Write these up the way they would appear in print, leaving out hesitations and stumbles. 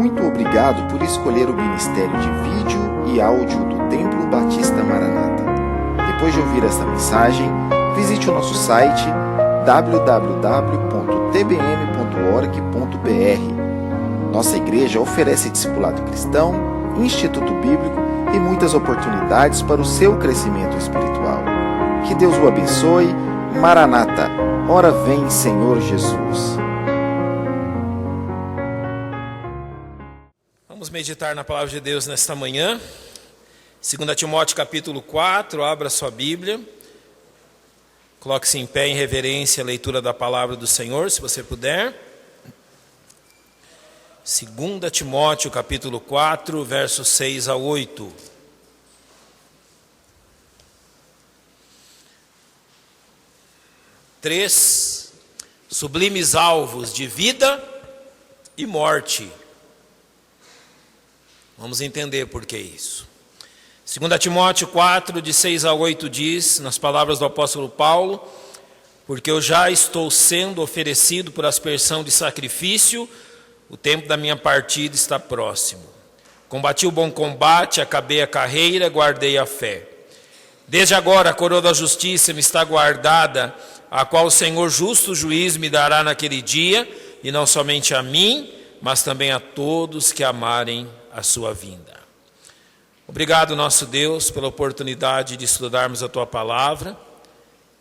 Muito obrigado por escolher o Ministério de Vídeo e Áudio do Templo Batista Maranata. Depois de ouvir esta mensagem, visite o nosso site www.tbm.org.br. Nossa igreja oferece discipulado cristão, instituto bíblico e muitas oportunidades para o seu crescimento espiritual. Que Deus o abençoe. Maranata, ora vem, Senhor Jesus. Vamos meditar na palavra de Deus nesta manhã. 2 Timóteo capítulo 4, abra sua Bíblia. Coloque-se em pé em reverência à leitura da palavra do Senhor, se você puder. 2 Timóteo capítulo 4, versos 6 a 8. Três sublimes alvos de vida e morte. Vamos entender por que isso. 2 Timóteo 4, de 6 a 8 diz, nas palavras do apóstolo Paulo: porque eu já estou sendo oferecido por aspersão de sacrifício, o tempo da minha partida está próximo. Combati o bom combate, acabei a carreira, guardei a fé. Desde agora a coroa da justiça me está guardada, a qual o Senhor justo juiz me dará naquele dia, e não somente a mim, mas também a todos que amarem a sua vinda. Obrigado, nosso Deus, pela oportunidade de estudarmos a Tua Palavra.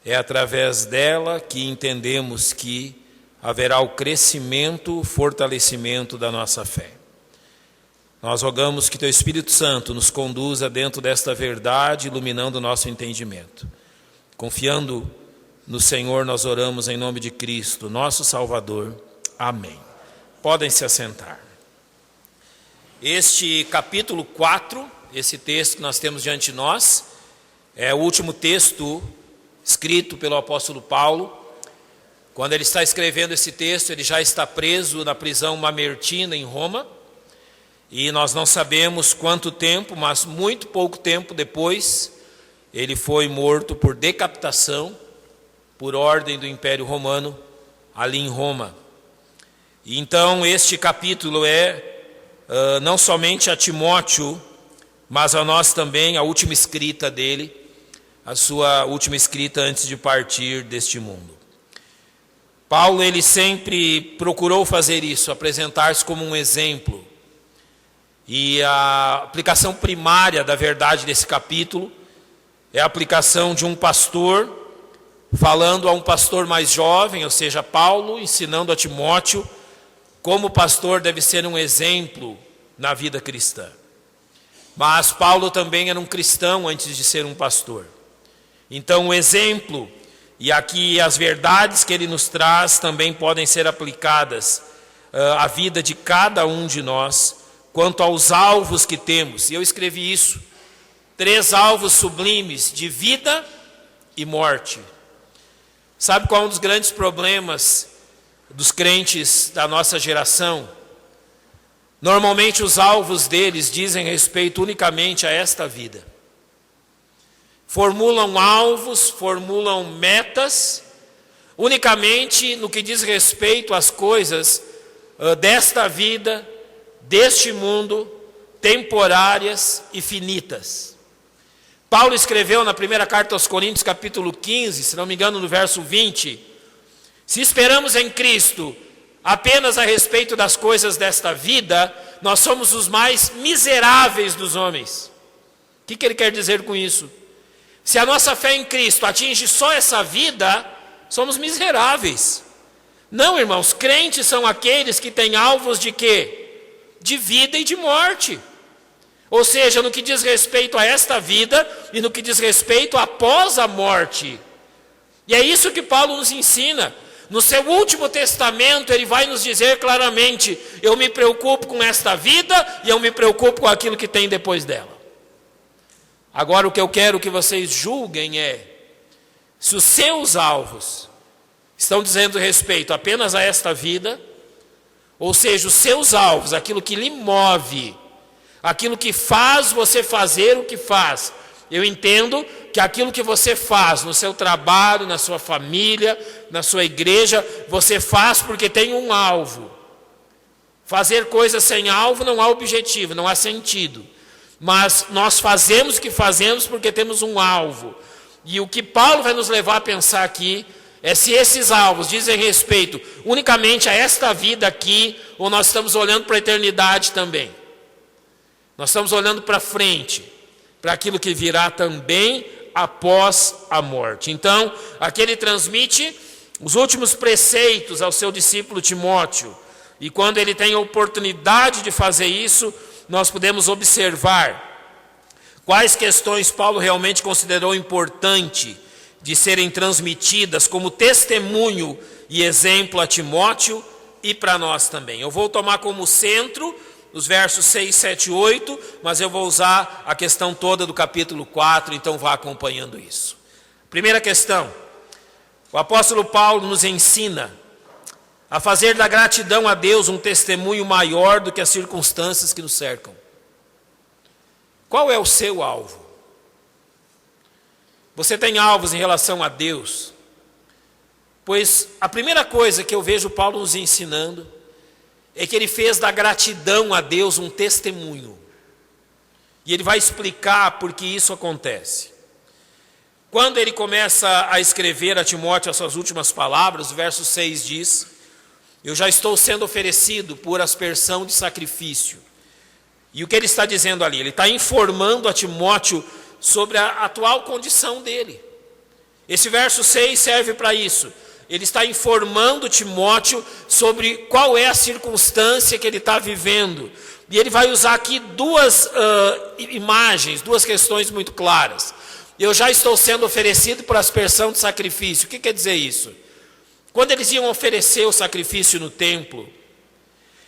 É através dela que entendemos que haverá o crescimento, o fortalecimento da nossa fé. Nós rogamos que Teu Espírito Santo nos conduza dentro desta verdade, iluminando o nosso entendimento. Confiando no Senhor, nós oramos em nome de Cristo, nosso Salvador. Amém. Podem se assentar. Este capítulo 4, esse texto que nós temos diante de nós, é o último texto escrito pelo apóstolo Paulo. Quando ele está escrevendo esse texto, ele já está preso na prisão Mamertina, em Roma. E nós não sabemos quanto tempo, mas muito pouco tempo depois, ele foi morto por decapitação, por ordem do Império Romano, ali em Roma. E então este capítulo é não somente a Timóteo, mas a nós também, a última escrita dele, a sua última escrita antes de partir deste mundo. Paulo, ele sempre procurou fazer isso, apresentar-se como um exemplo. E a aplicação primária da verdade desse capítulo é a aplicação de um pastor falando a um pastor mais jovem, ou seja, Paulo, ensinando a Timóteo como o pastor deve ser um exemplo na vida cristã. Mas Paulo também era um cristão antes de ser um pastor. Então o exemplo e aqui as verdades que ele nos traz também podem ser aplicadas à vida de cada um de nós, quanto aos alvos que temos. E eu escrevi isso: 3 alvos sublimes de vida e morte. Sabe qual é um dos grandes problemas dos crentes da nossa geração? Normalmente os alvos deles dizem respeito unicamente a esta vida. Formulam alvos, formulam metas, unicamente no que diz respeito às coisas desta vida, deste mundo, temporárias e finitas. Paulo escreveu na primeira carta aos Coríntios, capítulo 15, se não me engano, no verso 20, se esperamos em Cristo apenas a respeito das coisas desta vida, nós somos os mais miseráveis dos homens. O que ele quer dizer com isso? Se a nossa fé em Cristo atinge só essa vida, somos miseráveis. Não, irmãos, crentes são aqueles que têm alvos de quê? De vida e de morte. Ou seja, no que diz respeito a esta vida e no que diz respeito após a morte. E é isso que Paulo nos ensina. No seu último testamento, ele vai nos dizer claramente: eu me preocupo com esta vida e eu me preocupo com aquilo que tem depois dela. Agora, o que eu quero que vocês julguem é se os seus alvos estão dizendo respeito apenas a esta vida, ou seja, os seus alvos, aquilo que lhe move, aquilo que faz você fazer o que faz. Eu entendo que aquilo que você faz no seu trabalho, na sua família, na sua igreja, você faz porque tem um alvo. Fazer coisas sem alvo não há objetivo, não há sentido. Mas nós fazemos o que fazemos porque temos um alvo. E o que Paulo vai nos levar a pensar aqui é se esses alvos dizem respeito unicamente a esta vida aqui, ou nós estamos olhando para a eternidade também. Nós estamos olhando para frente, para aquilo que virá também após a morte. Então, aqui ele transmite os últimos preceitos ao seu discípulo Timóteo. E quando ele tem a oportunidade de fazer isso, nós podemos observar quais questões Paulo realmente considerou importante de serem transmitidas como testemunho e exemplo a Timóteo e para nós também. Eu vou tomar como centro os versos 6, 7 e 8, mas eu vou usar a questão toda do capítulo 4, então vá acompanhando isso. Primeira questão, o apóstolo Paulo nos ensina a fazer da gratidão a Deus um testemunho maior do que as circunstâncias que nos cercam. Qual é o seu alvo? Você tem alvos em relação a Deus? Pois a primeira coisa que eu vejo Paulo nos ensinando é que ele fez da gratidão a Deus um testemunho. E ele vai explicar por que isso acontece. Quando ele começa a escrever a Timóteo as suas últimas palavras, o verso 6 diz: eu já estou sendo oferecido por aspersão de sacrifício. E o que ele está dizendo ali? Ele está informando a Timóteo sobre a atual condição dele. Esse verso 6 serve para isso. Ele está informando Timóteo sobre qual é a circunstância que ele está vivendo. E ele vai usar aqui duas imagens, duas questões muito claras. Eu já estou sendo oferecido por aspersão de sacrifício. O que quer dizer isso? Quando eles iam oferecer o sacrifício no templo,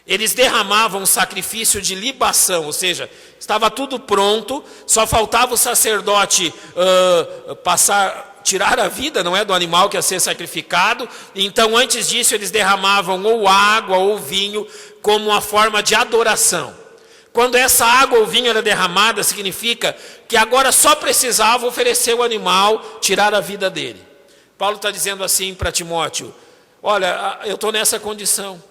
eles derramavam um sacrifício de libação, ou seja, estava tudo pronto, só faltava o sacerdote tirar a vida, não é, do animal que ia ser sacrificado. Então, antes disso, eles derramavam ou água ou vinho como uma forma de adoração. Quando essa água ou vinho era derramada, significa que agora só precisava oferecer o animal, tirar a vida dele. Paulo está dizendo assim para Timóteo: olha, eu estou nessa condição.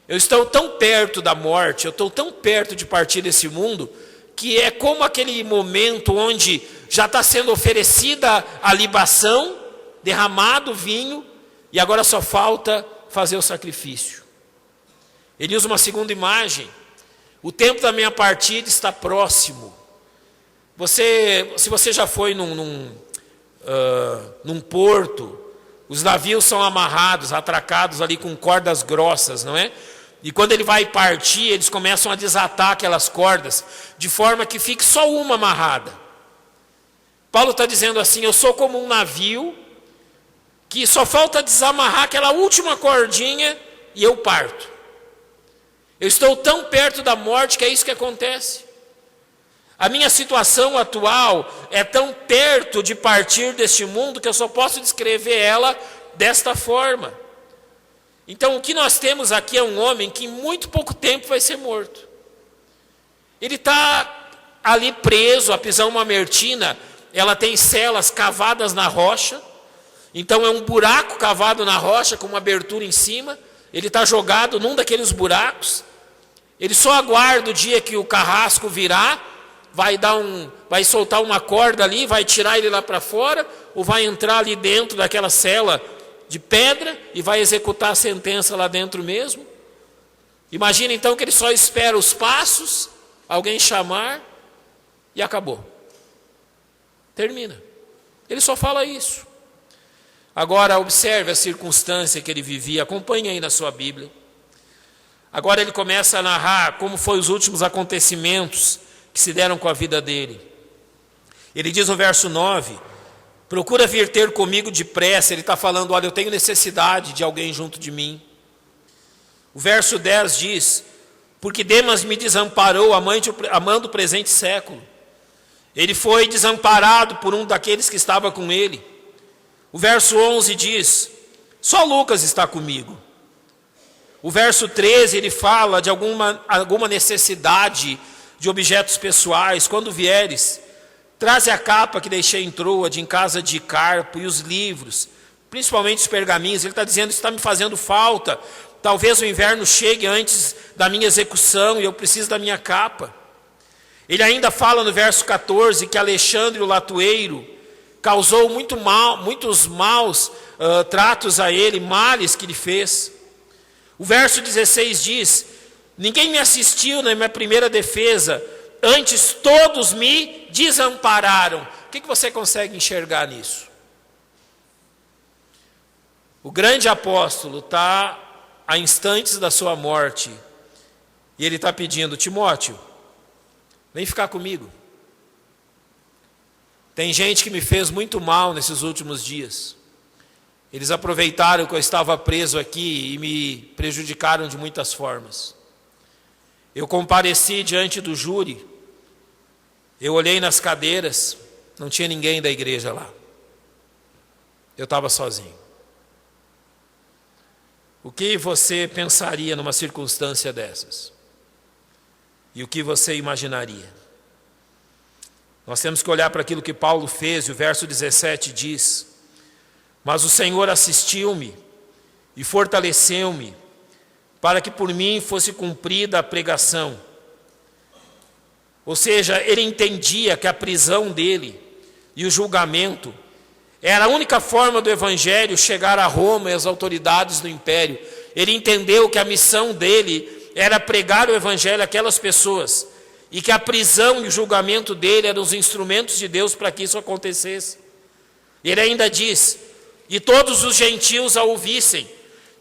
Eu estou tão perto da morte, eu estou tão perto de partir desse mundo, que é como aquele momento onde já está sendo oferecida a libação, derramado o vinho, e agora só falta fazer o sacrifício. Ele usa uma segunda imagem: o tempo da minha partida está próximo. Se você já foi num porto, os navios são amarrados, atracados ali com cordas grossas, não é? E quando ele vai partir, eles começam a desatar aquelas cordas, de forma que fique só uma amarrada. Paulo está dizendo assim: eu sou como um navio, que só falta desamarrar aquela última cordinha e eu parto. Eu estou tão perto da morte que é isso que acontece. A minha situação atual é tão perto de partir deste mundo que eu só posso descrever ela desta forma. Então, o que nós temos aqui é um homem que em muito pouco tempo vai ser morto. Ele está ali preso, a prisão mamertina, ela tem celas cavadas na rocha. Então, é um buraco cavado na rocha com uma abertura em cima. Ele está jogado num daqueles buracos. Ele só aguarda o dia que o carrasco virar, vai soltar uma corda ali, vai tirar ele lá para fora, ou vai entrar ali dentro daquela cela de pedra e vai executar a sentença lá dentro mesmo. Imagina então que ele só espera os passos, alguém chamar e acabou. Termina. Ele só fala isso. Agora observe a circunstância que ele vivia, acompanhe aí na sua Bíblia. Agora ele começa a narrar como foram os últimos acontecimentos que se deram com a vida dele. Ele diz no verso 9: procura vir ter comigo depressa. Ele está falando: olha, eu tenho necessidade de alguém junto de mim. O verso 10 diz: porque Demas me desamparou, amando o presente século. Ele foi desamparado por um daqueles que estava com ele. O verso 11 diz: só Lucas está comigo. O verso 13 ele fala de alguma necessidade de objetos pessoais. Quando vieres, traze a capa que deixei em Troade, em casa de Carpo, e os livros, principalmente os pergaminhos. Ele está dizendo: isso está me fazendo falta, Talvez o inverno chegue antes da minha execução e eu preciso da minha capa. Ele ainda fala no verso 14 que Alexandre o latoeiro causou muitos maus tratos a ele, males que ele fez. O verso 16 diz: ninguém me assistiu na minha primeira defesa, antes todos me desampararam. O que você consegue enxergar nisso? O grande apóstolo está a instantes da sua morte e ele está pedindo: Timóteo, vem ficar comigo. Tem gente que me fez muito mal nesses últimos dias. Eles aproveitaram que eu estava preso aqui e me prejudicaram de muitas formas. Eu compareci diante do júri, eu olhei nas cadeiras, não tinha ninguém da igreja lá. Eu estava sozinho. O que você pensaria numa circunstância dessas? E o que você imaginaria? Nós temos que olhar para aquilo que Paulo fez, e o verso 17 diz: mas o Senhor assistiu-me e fortaleceu-me, para que por mim fosse cumprida a pregação. Ou seja, ele entendia que a prisão dele e o julgamento era a única forma do evangelho chegar a Roma e às autoridades do império. Ele entendeu que a missão dele era pregar o evangelho àquelas pessoas, e que a prisão e o julgamento dele eram os instrumentos de Deus para que isso acontecesse. Ele ainda diz: e todos os gentios a ouvissem.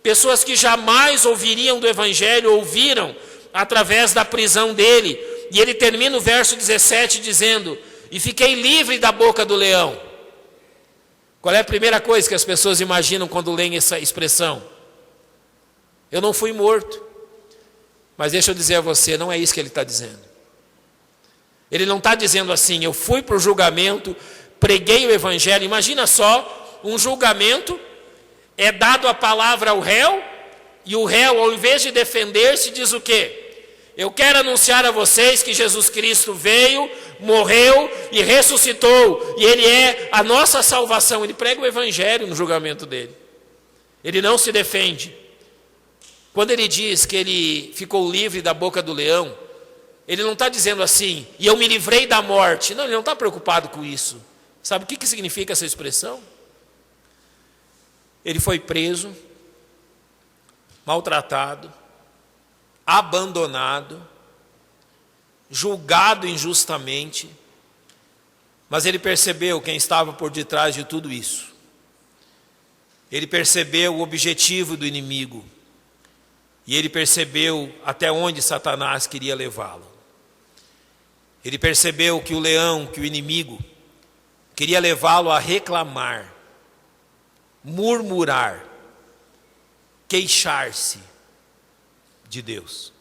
Pessoas que jamais ouviriam do evangelho, ouviram através da prisão dele. E ele termina o verso 17 dizendo: e fiquei livre da boca do leão. Qual é a primeira coisa que as pessoas imaginam quando leem essa expressão? Eu não fui morto. Mas deixa eu dizer a você, não é isso que ele está dizendo. Ele não está dizendo assim: eu fui para o julgamento, preguei o evangelho. Imagina só, um julgamento, é dado a palavra ao réu, e o réu, ao invés de defender-se, diz o quê? Eu quero anunciar a vocês que Jesus Cristo veio, morreu e ressuscitou, e Ele é a nossa salvação. Ele prega o evangelho no julgamento dele. Ele não se defende. Quando ele diz que ele ficou livre da boca do leão, ele não está dizendo assim: e eu me livrei da morte. Não, ele não está preocupado com isso. Sabe o que significa essa expressão? Ele foi preso, maltratado, abandonado, julgado injustamente, mas ele percebeu quem estava por detrás de tudo isso. Ele percebeu o objetivo do inimigo, e ele percebeu até onde Satanás queria levá-lo. Ele percebeu que o leão, que o inimigo, queria levá-lo a reclamar, murmurar, queixar-se de Deus.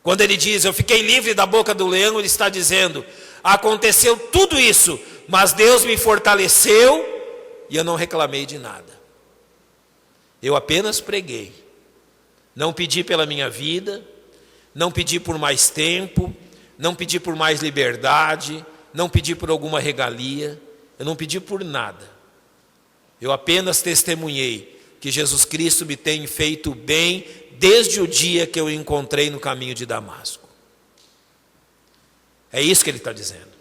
Quando ele diz: eu fiquei livre da boca do leão, ele está dizendo: aconteceu tudo isso, mas Deus me fortaleceu e eu não reclamei de nada. Eu apenas preguei. Não pedi pela minha vida, não pedi por mais tempo, não pedi por mais liberdade, não pedi por alguma regalia, eu não pedi por nada. Eu apenas testemunhei que Jesus Cristo me tem feito bem desde o dia que eu o encontrei no caminho de Damasco. É isso que ele está dizendo.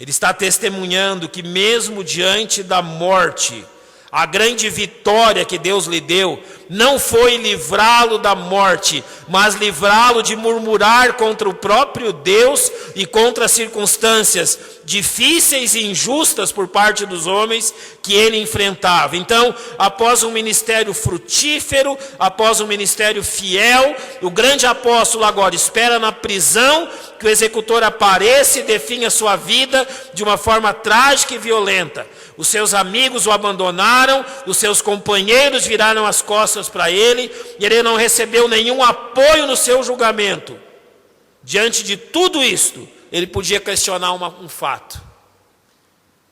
Ele está testemunhando que mesmo diante da morte, a grande vitória que Deus lhe deu não foi livrá-lo da morte, mas livrá-lo de murmurar contra o próprio Deus e contra as circunstâncias difíceis e injustas por parte dos homens que ele enfrentava. Então, após um ministério frutífero, após um ministério fiel, o grande apóstolo agora espera na prisão que o executor apareça e defina a sua vida de uma forma trágica e violenta. Os seus amigos o abandonaram, os seus companheiros viraram as costas para ele, e ele não recebeu nenhum apoio no seu julgamento. Diante de tudo isto, ele podia questionar um fato.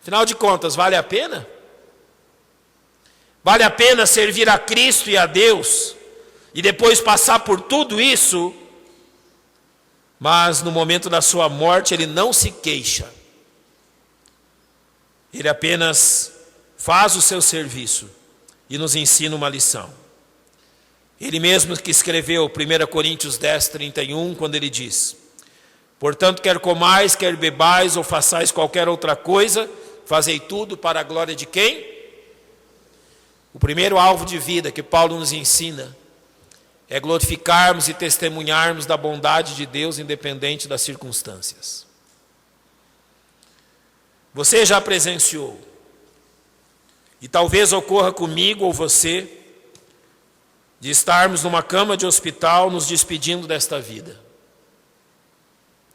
Afinal de contas, vale a pena? Vale a pena servir a Cristo e a Deus, e depois passar por tudo isso? Mas no momento da sua morte ele não se queixa. Ele apenas faz o seu serviço e nos ensina uma lição. Ele mesmo que escreveu 1 Coríntios 10, 31, quando ele diz: portanto, quer comais, quer bebais, ou façais qualquer outra coisa, fazei tudo para a glória de quem? O primeiro alvo de vida que Paulo nos ensina é glorificarmos e testemunharmos da bondade de Deus, independente das circunstâncias. Você já presenciou, e talvez ocorra comigo ou você, de estarmos numa cama de hospital nos despedindo desta vida.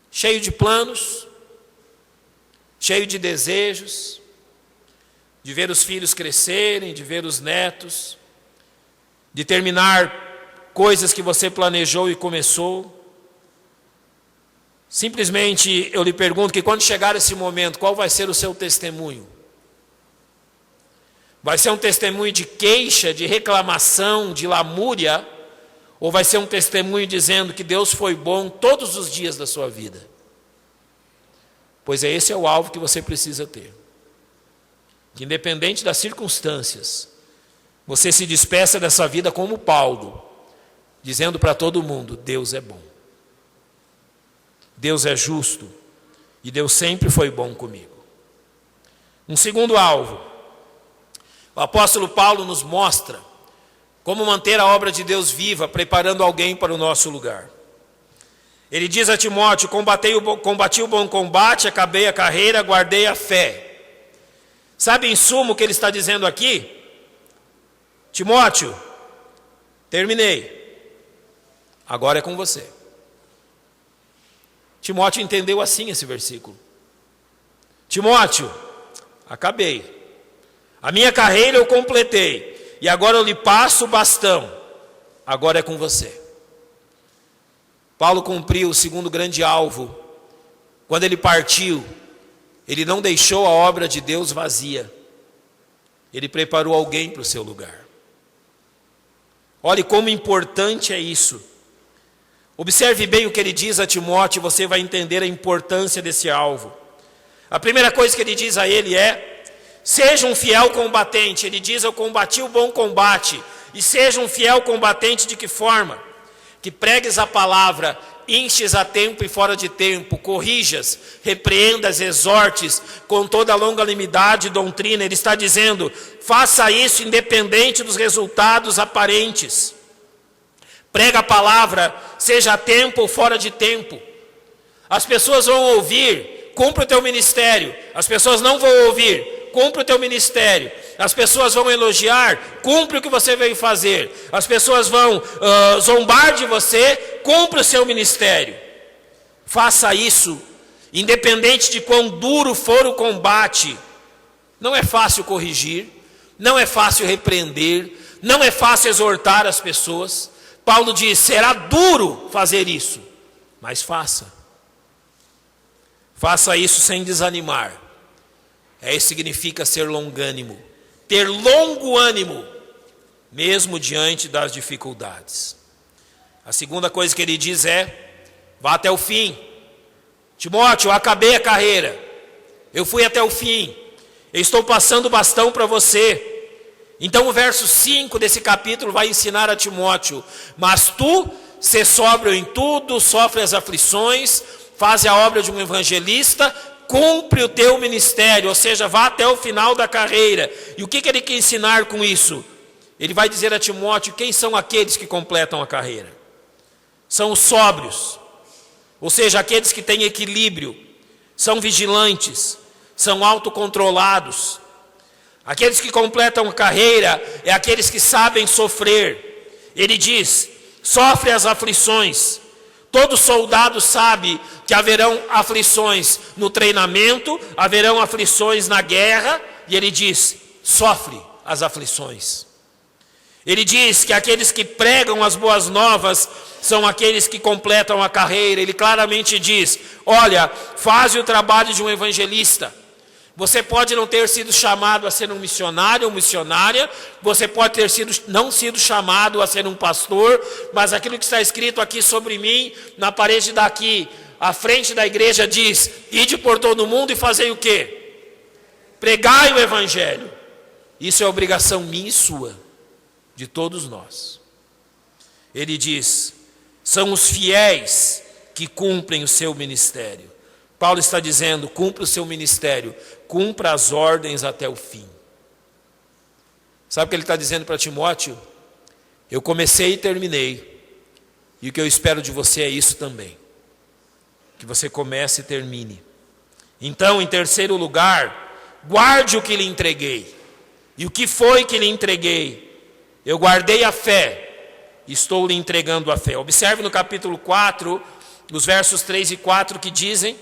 Cheio de planos, cheio de desejos, de ver os filhos crescerem, de ver os netos, de terminar coisas que você planejou e começou. Simplesmente eu lhe pergunto que quando chegar esse momento, qual vai ser o seu testemunho? Vai ser um testemunho de queixa, de reclamação, de lamúria? Ou vai ser um testemunho dizendo que Deus foi bom todos os dias da sua vida? Pois esse é o alvo que você precisa ter. Que independente das circunstâncias, você se despeça dessa vida como Paulo, dizendo para todo mundo: Deus é bom. Deus é justo. E Deus sempre foi bom comigo. Um segundo alvo. O apóstolo Paulo nos mostra como manter a obra de Deus viva, preparando alguém para o nosso lugar. Ele diz a Timóteo: combati o bom combate, acabei a carreira, guardei a fé. Sabe em suma o que ele está dizendo aqui? Timóteo, terminei. Agora é com você. Timóteo entendeu assim esse versículo. Timóteo, acabei. A minha carreira eu completei. E agora eu lhe passo o bastão. Agora é com você. Paulo cumpriu o segundo grande alvo. Quando ele partiu, ele não deixou a obra de Deus vazia. Ele preparou alguém para o seu lugar. Olhe como importante é isso. Observe bem o que ele diz a Timóteo e você vai entender a importância desse alvo. A primeira coisa que ele diz a ele é: seja um fiel combatente. Ele diz: eu combati o bom combate. E seja um fiel combatente de que forma? Que pregues a palavra, instes a tempo e fora de tempo, corrijas, repreendas, exortes, com toda a longanimidade e doutrina. Ele está dizendo: faça isso independente dos resultados aparentes. Prega a palavra, seja a tempo ou fora de tempo. As pessoas vão ouvir: cumpre o teu ministério. As pessoas não vão ouvir: cumpre o teu ministério. As pessoas vão elogiar: cumpre o que você veio fazer. As pessoas vão zombar de você: cumpre o seu ministério. Faça isso, independente de quão duro for o combate. Não é fácil corrigir, não é fácil repreender, não é fácil exortar as pessoas. Paulo diz: será duro fazer isso, mas faça. Faça isso sem desanimar. Isso significa ser longânimo, ter longo ânimo, mesmo diante das dificuldades. A segunda coisa que ele diz é: vá até o fim. Timóteo, eu acabei a carreira, eu fui até o fim, eu estou passando o bastão para você. Então o verso 5 desse capítulo vai ensinar a Timóteo: mas tu, sê sóbrio em tudo, sofre as aflições, faz a obra de um evangelista, cumpre o teu ministério, ou seja, vá até o final da carreira. E o que ele quer ensinar com isso? Ele vai dizer a Timóteo quem são aqueles que completam a carreira. São os sóbrios, ou seja, aqueles que têm equilíbrio, são vigilantes, são autocontrolados. Aqueles que completam a carreira é aqueles que sabem sofrer. Ele diz: sofre as aflições. Todo soldado sabe que haverão aflições no treinamento, haverão aflições na guerra, e ele diz: sofre as aflições. Ele diz que aqueles que pregam as boas novas são aqueles que completam a carreira. Ele claramente diz: olha, faz o trabalho de um evangelista. Você pode não ter sido chamado a ser um missionário ou missionária, você pode ter não sido chamado a ser um pastor, mas aquilo que está escrito aqui sobre mim, na parede daqui, à frente da igreja diz: ide por todo mundo e fazei o quê? Pregai o evangelho. Isso é obrigação minha e sua, de todos nós. Ele diz: são os fiéis que cumprem o seu ministério. Paulo está dizendo: cumpra o seu ministério, cumpra as ordens até o fim. Sabe o que ele está dizendo para Timóteo? Eu comecei e terminei, e o que eu espero de você é isso também, que você comece e termine. Então, em terceiro lugar, guarde o que lhe entreguei. E o que foi que lhe entreguei? Eu guardei a fé, estou lhe entregando a fé. Observe no capítulo 4, os versos 3 e 4 que dizem: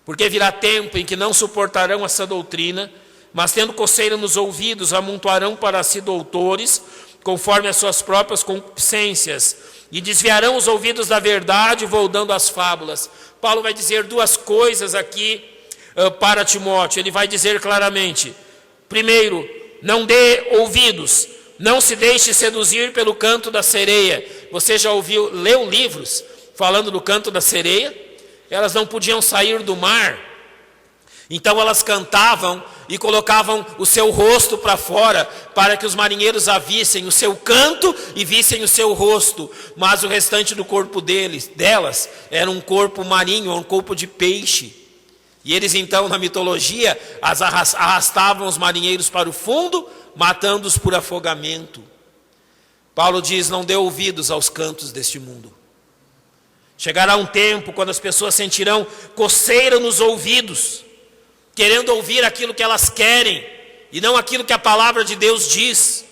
porque virá tempo em que não suportarão essa doutrina, mas tendo coceira nos ouvidos, amontoarão para si doutores, conforme as suas próprias concupiscências, e desviarão os ouvidos da verdade, voltando às fábulas. Paulo vai dizer duas coisas aqui para Timóteo. Ele vai dizer claramente: primeiro, não dê ouvidos, não se deixe seduzir pelo canto da sereia. Você já leu livros falando do canto da sereia? Elas não podiam sair do mar, então elas cantavam e colocavam o seu rosto para fora, para que os marinheiros a vissem o seu canto e vissem o seu rosto, mas o restante do corpo delas era um corpo marinho, um corpo de peixe. E eles então, na mitologia, arrastavam os marinheiros para o fundo, matando-os por afogamento. Paulo diz: não dê ouvidos aos cantos deste mundo. Chegará um tempo quando as pessoas sentirão coceira nos ouvidos, querendo ouvir aquilo que elas querem e não aquilo que a palavra de Deus diz.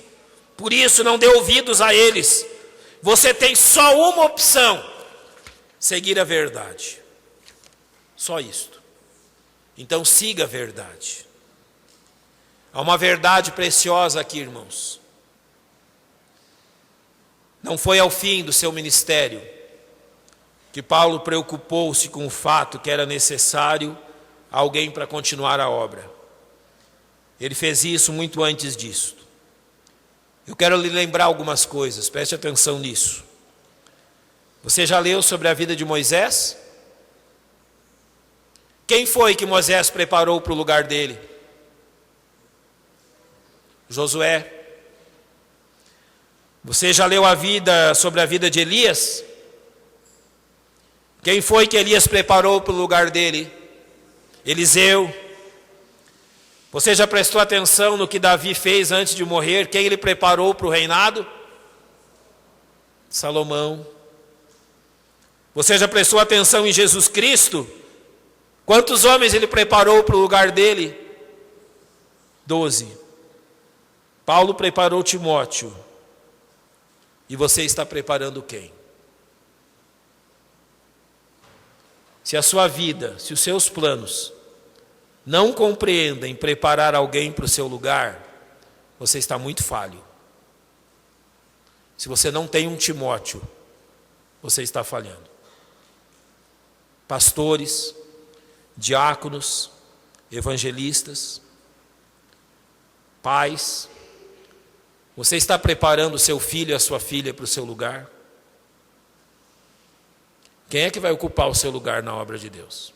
Por isso, não dê ouvidos a eles. Você tem só uma opção: seguir a verdade. Só isto. Então siga a verdade. Há uma verdade preciosa aqui, irmãos. Não foi ao fim do seu ministério que Paulo preocupou-se com o fato que era necessário alguém para continuar a obra. Ele fez isso muito antes disso. Eu quero lhe lembrar algumas coisas, preste atenção nisso. Você já leu sobre a vida de Moisés? Quem foi que Moisés preparou para o lugar dele? Josué. Você já leu sobre a vida de Elias? Quem foi que Elias preparou para o lugar dele? Eliseu. Você já prestou atenção no que Davi fez antes de morrer? Quem ele preparou para o reinado? Salomão. Você já prestou atenção em Jesus Cristo? Quantos homens ele preparou para o lugar dele? 12. Paulo preparou Timóteo. E você está preparando quem? Se a sua vida, se os seus planos não compreendem preparar alguém para o seu lugar, você está muito falho. Se você não tem um Timóteo, você está falhando. Pastores, diáconos, evangelistas, pais, você está preparando o seu filho e a sua filha para o seu lugar? Quem é que vai ocupar o seu lugar na obra de Deus?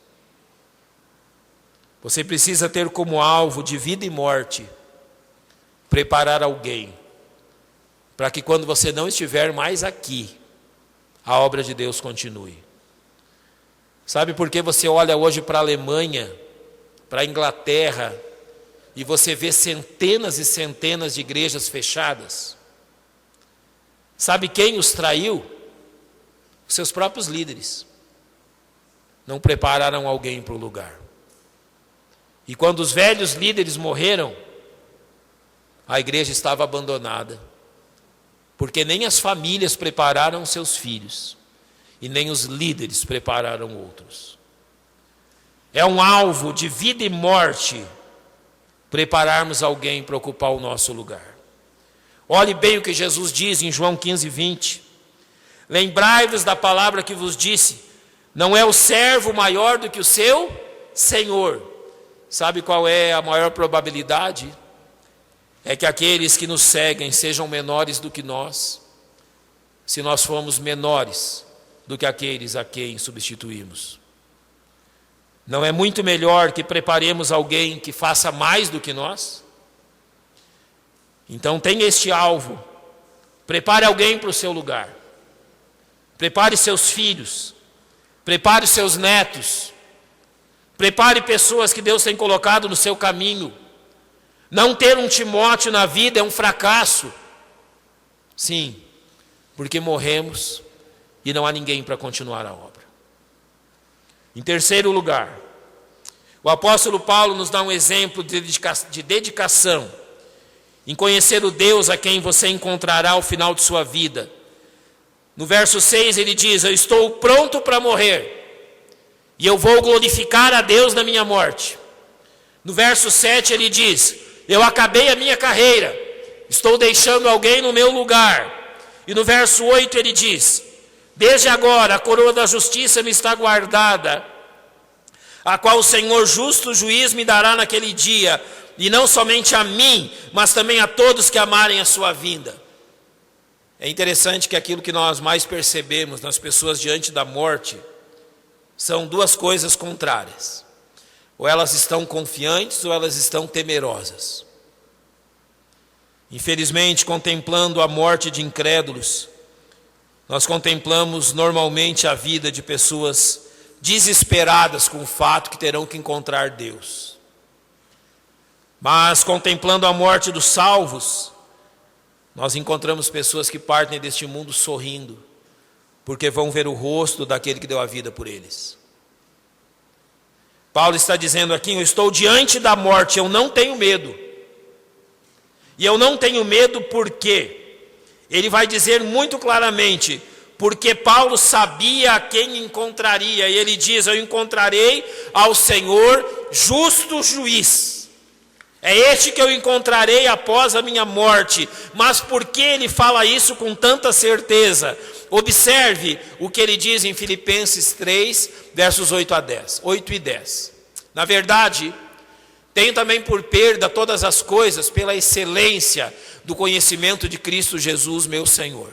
Você precisa ter como alvo de vida e morte preparar alguém, para que quando você não estiver mais aqui, a obra de Deus continue. Sabe por que você olha hoje para a Alemanha, para a Inglaterra, e você vê centenas e centenas de igrejas fechadas? Sabe quem os traiu? Os seus próprios líderes. Não prepararam alguém para o lugar. E quando os velhos líderes morreram, a igreja estava abandonada. Porque nem as famílias prepararam seus filhos. E nem os líderes prepararam outros. É um alvo de vida e morte prepararmos alguém para ocupar o nosso lugar. Olhe bem o que Jesus diz em João 15:20. Lembrai-vos da palavra que vos disse: não é o servo maior do que o seu senhor. Sabe qual é a maior probabilidade? É que aqueles que nos seguem sejam menores do que nós, se nós formos menores do que aqueles a quem substituímos. Não é muito melhor que preparemos alguém que faça mais do que nós? Então tem este alvo. Prepare alguém para o seu lugar. Prepare seus filhos, prepare os seus netos, prepare pessoas que Deus tem colocado no seu caminho. Não ter um Timóteo na vida é um fracasso. Sim, porque morremos e não há ninguém para continuar a obra. Em terceiro lugar, o apóstolo Paulo nos dá um exemplo de dedicação em conhecer o Deus a quem você encontrará ao final de sua vida. No verso 6 ele diz: eu estou pronto para morrer, e eu vou glorificar a Deus na minha morte. No verso 7 ele diz: eu acabei a minha carreira, estou deixando alguém no meu lugar. E no verso 8 ele diz: desde agora a coroa da justiça me está guardada, a qual o Senhor justo juiz me dará naquele dia, e não somente a mim, mas também a todos que amarem a sua vinda. É interessante que aquilo que nós mais percebemos nas pessoas diante da morte são duas coisas contrárias. Ou elas estão confiantes ou elas estão temerosas. Infelizmente, contemplando a morte de incrédulos, nós contemplamos normalmente a vida de pessoas desesperadas com o fato que terão que encontrar Deus. Mas contemplando a morte dos salvos, nós encontramos pessoas que partem deste mundo sorrindo, porque vão ver o rosto daquele que deu a vida por eles. Paulo está dizendo aqui: eu estou diante da morte, eu não tenho medo. E eu não tenho medo porque ele vai dizer muito claramente, porque Paulo sabia a quem encontraria, e ele diz: eu encontrarei ao Senhor justo juiz. É este que eu encontrarei após a minha morte. Mas por que ele fala isso com tanta certeza? Observe o que ele diz em Filipenses 3, versos 8 e 10. Na verdade, tenho também por perda todas as coisas pela excelência do conhecimento de Cristo Jesus, meu Senhor,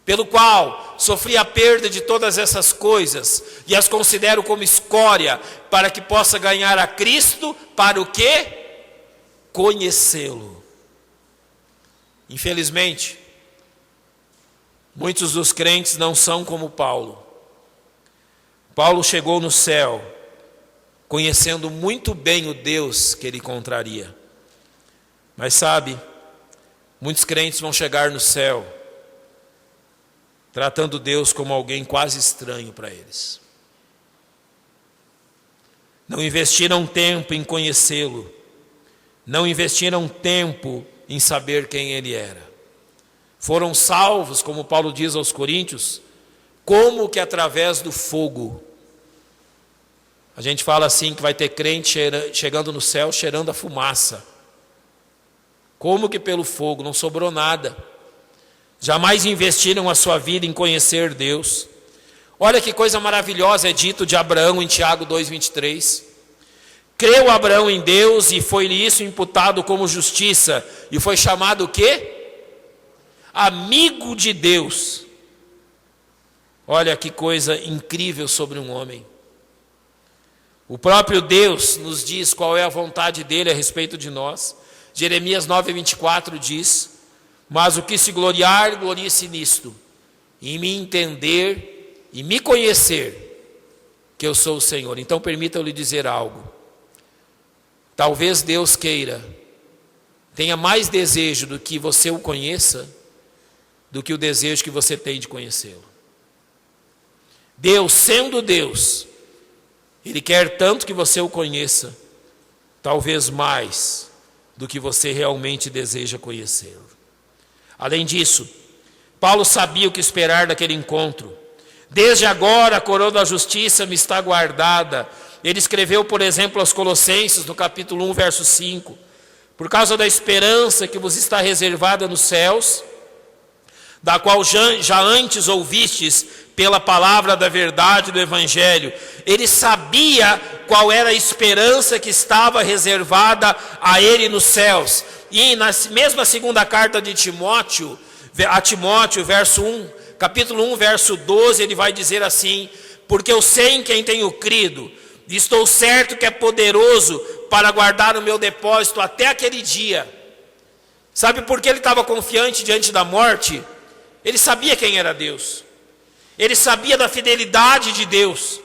pelo qual sofri a perda de todas essas coisas e as considero como escória, para que possa ganhar a Cristo. Para o quê? Conhecê-lo. Infelizmente, muitos dos crentes não são como Paulo. Paulo chegou no céu conhecendo muito bem o Deus que ele encontraria. Mas sabe, muitos crentes vão chegar no céu tratando Deus como alguém quase estranho para eles. Não investiram tempo em conhecê-lo. Não investiram tempo em saber quem ele era. Foram salvos, como Paulo diz aos Coríntios, como que através do fogo. A gente fala assim que vai ter crente chegando no céu cheirando a fumaça. Como que pelo fogo, não sobrou nada. Jamais investiram a sua vida em conhecer Deus. Olha que coisa maravilhosa é dito de Abraão em Tiago 2,23. Creu Abraão em Deus e foi-lhe isso imputado como justiça. E foi chamado o quê? Amigo de Deus. Olha que coisa incrível sobre um homem. O próprio Deus nos diz qual é a vontade dele a respeito de nós. Jeremias 9,24 diz: mas o que se gloriar, glorie-se nisto, em me entender e me conhecer que eu sou o Senhor. Então permita-eu lhe dizer algo. Talvez Deus queira, tenha mais desejo do que você o conheça, do que o desejo que você tem de conhecê-lo. Deus, sendo Deus, Ele quer tanto que você o conheça, talvez mais do que você realmente deseja conhecê-lo. Além disso, Paulo sabia o que esperar daquele encontro. Desde agora a coroa da justiça me está guardada. Ele escreveu, por exemplo, aos Colossenses, no capítulo 1, verso 5, por causa da esperança que vos está reservada nos céus, da qual já antes ouvistes pela palavra da verdade do Evangelho. Ele sabia qual era a esperança que estava reservada a ele nos céus. E na mesma segunda carta de Timóteo, a Timóteo, capítulo 1, verso 12, ele vai dizer assim: porque eu sei em quem tenho crido, e estou certo que é poderoso para guardar o meu depósito até aquele dia. Sabe por que ele estava confiante diante da morte? Ele sabia quem era Deus. ele sabia da fidelidade de Deus,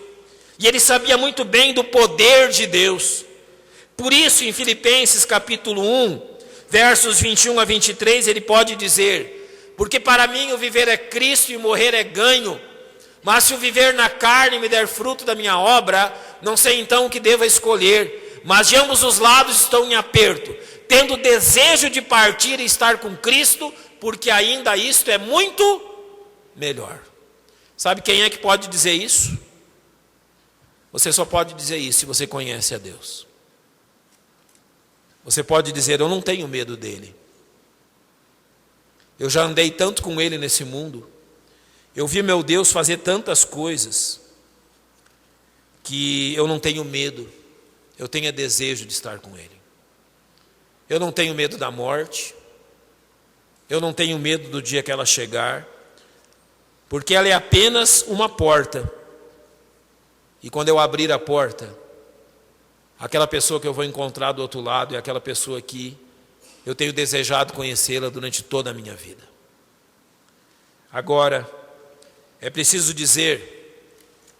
e ele sabia muito bem do poder de Deus. Por isso, em Filipenses capítulo 1, versos 21 a 23, ele pode dizer: porque para mim o viver é Cristo e o morrer é ganho, mas se o viver na carne me der fruto da minha obra, não sei então o que devo escolher, mas de ambos os lados estou em aperto, tendo desejo de partir e estar com Cristo, porque ainda isto é muito melhor. Sabe quem é que pode dizer isso? Você só pode dizer isso se você conhece a Deus. Você pode dizer: eu não tenho medo dele. Eu já andei tanto com ele nesse mundo. Eu vi meu Deus fazer tantas coisas, que eu não tenho medo. Eu tenho desejo de estar com ele. Eu não tenho medo da morte. Eu não tenho medo do dia que ela chegar, porque ela é apenas uma porta. E quando eu abrir a porta, aquela pessoa que eu vou encontrar do outro lado é aquela pessoa que eu tenho desejado conhecê-la durante toda a minha vida. Agora, é preciso dizer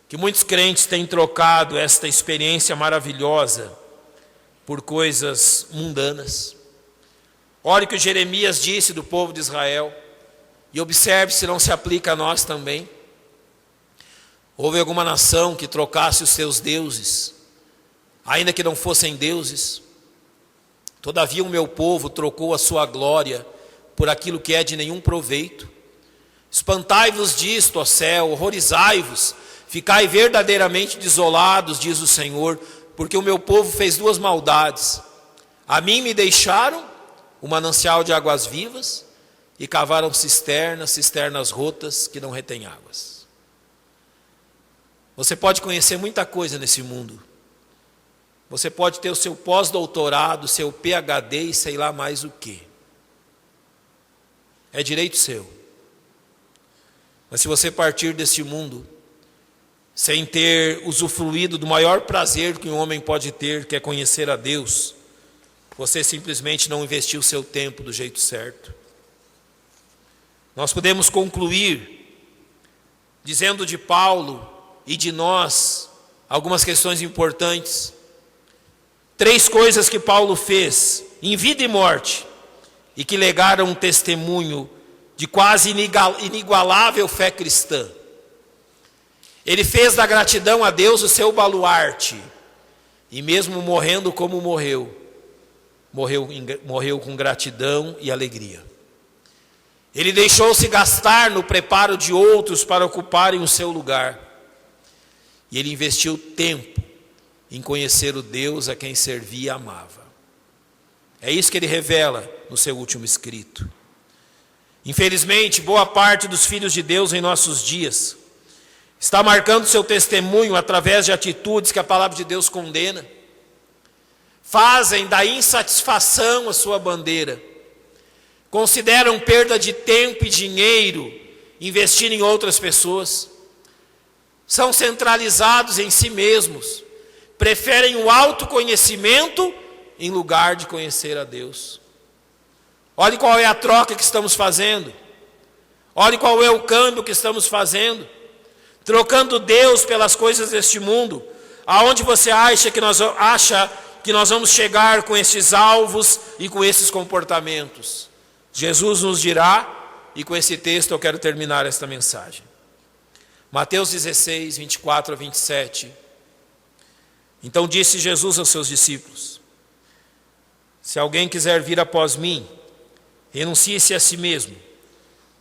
que muitos crentes têm trocado esta experiência maravilhosa por coisas mundanas. Olha o que Jeremias disse do povo de Israel, e observe se não se aplica a nós também. Houve alguma nação que trocasse os seus deuses, ainda que não fossem deuses. Todavia o meu povo trocou a sua glória por aquilo que é de nenhum proveito. Espantai-vos disto, ó céu, horrorizai-vos, ficai verdadeiramente desolados, diz o Senhor, porque o meu povo fez duas maldades. A mim me deixaram o manancial de águas vivas e cavaram cisternas rotas que não retêm águas. Você pode conhecer muita coisa nesse mundo. Você pode ter o seu pós-doutorado, seu PhD e sei lá mais o quê. É direito seu. Mas se você partir deste mundo sem ter usufruído do maior prazer que um homem pode ter, que é conhecer a Deus, você simplesmente não investiu o seu tempo do jeito certo. Nós podemos concluir dizendo de Paulo e de nós algumas questões importantes. 3 coisas que Paulo fez em vida e morte e que legaram um testemunho de quase inigualável fé cristã. Ele fez da gratidão a Deus o seu baluarte, e mesmo morrendo como morreu com gratidão e alegria. Ele deixou-se gastar no preparo de outros para ocuparem o seu lugar. E ele investiu tempo em conhecer o Deus a quem servia e amava. É isso que ele revela no seu último escrito. Infelizmente, boa parte dos filhos de Deus em nossos dias está marcando seu testemunho através de atitudes que a palavra de Deus condena. Fazem da insatisfação a sua bandeira. Consideram perda de tempo e dinheiro investir em outras pessoas. São centralizados em si mesmos. Preferem o autoconhecimento em lugar de conhecer a Deus. Olhe qual é a troca que estamos fazendo. Olhe qual é o câmbio que estamos fazendo. Trocando Deus pelas coisas deste mundo. Aonde você acha que nós vamos chegar com esses alvos e com esses comportamentos? Jesus nos dirá, e com esse texto eu quero terminar esta mensagem. Mateus 16, 24 a 27. Então disse Jesus aos seus discípulos: se alguém quiser vir após mim, renuncie-se a si mesmo,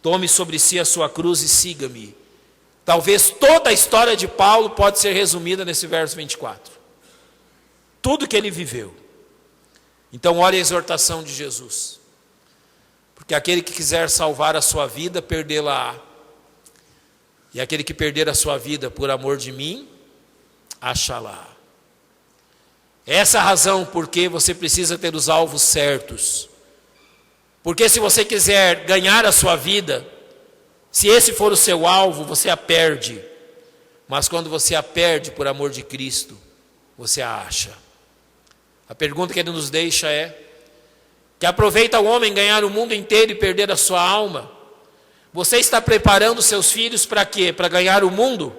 tome sobre si a sua cruz e siga-me. Talvez toda a história de Paulo pode ser resumida nesse verso 24. Tudo que ele viveu. Então olha a exortação de Jesus. Porque aquele que quiser salvar a sua vida, perdê-la-á. E aquele que perder a sua vida por amor de mim, achá-la. Essa é a razão porque você precisa ter os alvos certos. Porque se você quiser ganhar a sua vida, se esse for o seu alvo, você a perde. Mas quando você a perde por amor de Cristo, você a acha. A pergunta que ele nos deixa é: que aproveita o homem ganhar o mundo inteiro e perder a sua alma? Você está preparando seus filhos para quê? Para ganhar o mundo?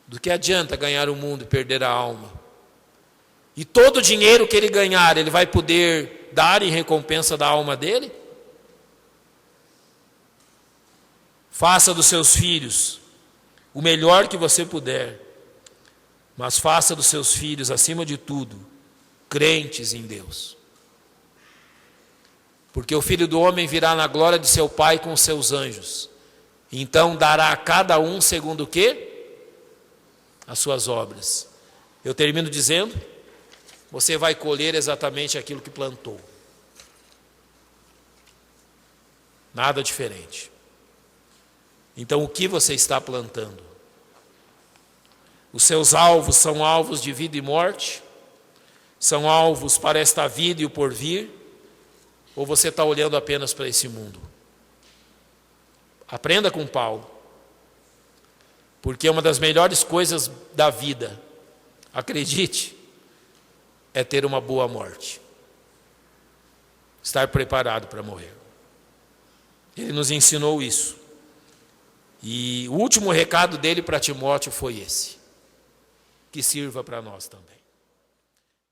Do que adianta ganhar o mundo e perder a alma? E todo o dinheiro que ele ganhar, ele vai poder dar em recompensa da alma dele? Faça dos seus filhos o melhor que você puder, mas faça dos seus filhos, acima de tudo, crentes em Deus. Porque o Filho do Homem virá na glória de seu Pai com os seus anjos. Então dará a cada um segundo o quê? As suas obras. Eu termino dizendo, você vai colher exatamente aquilo que plantou. Nada diferente. Então o que você está plantando? Os seus alvos são alvos de vida e morte? São alvos para esta vida e o porvir? Ou você está olhando apenas para esse mundo? Aprenda com Paulo. Porque uma das melhores coisas da vida, acredite, é ter uma boa morte. Estar preparado para morrer. Ele nos ensinou isso. E o último recado dele para Timóteo foi esse. Que sirva para nós também.